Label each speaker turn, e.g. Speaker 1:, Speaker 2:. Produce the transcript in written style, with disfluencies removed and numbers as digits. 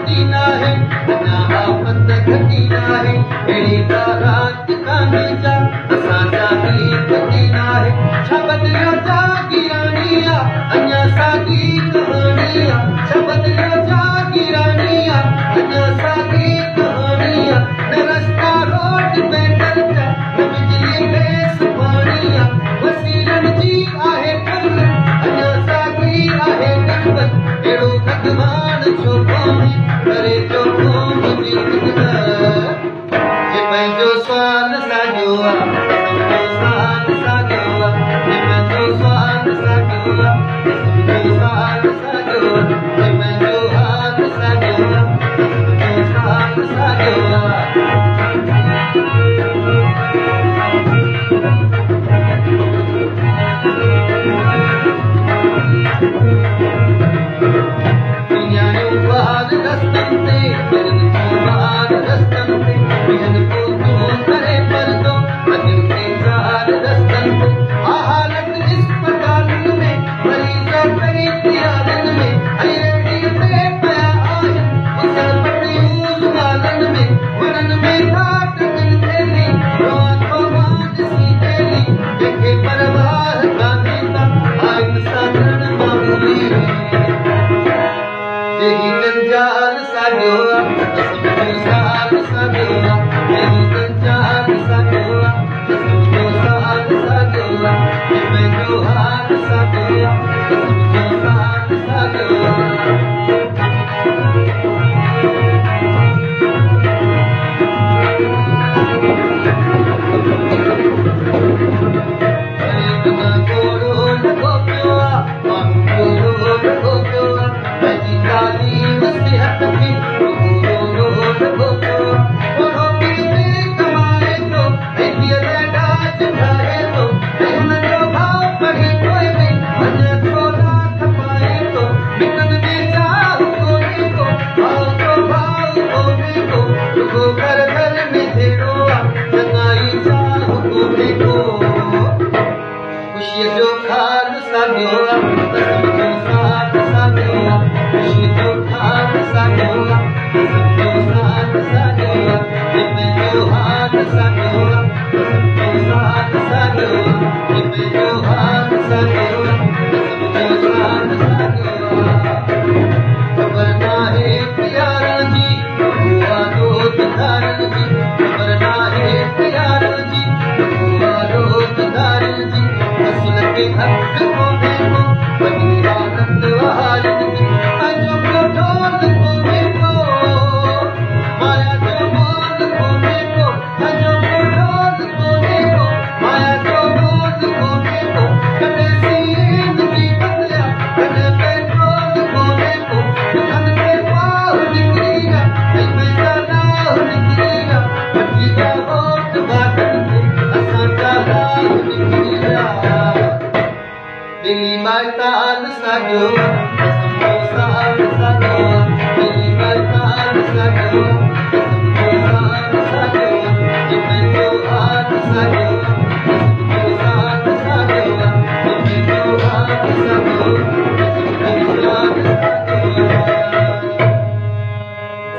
Speaker 1: घटी नाहे अञा आफत घटी नाहे अहिड़ी का रात कान्हे जा असांजा गीत घटी नाहे छा बदिलियो जागीरानी आहे अञा साॻी कहाणी आहे छा बदिलियो जागीरानी आहे अञा साॻी कहाणी आहे न रस्ता रोड पैदल जा न बिजली बेस पाणी आहे वसीलनि जी आहे कल अञा साॻी आहे गणपत अहिड़ो भॻवान छो कोन्हे करे जो क़ौम जी ख़िदमत जे पंहिंजो स्वाल साॻियो आहे सम्झो साल साॻियो आहे जे पंहिंजो स्वाल साॻियो आहे सम्झो साल साॻियो आहे जे पंहिंजो हाल साॻियो आहे सम्झो साल साॻियो आहे दिली माता साॻियो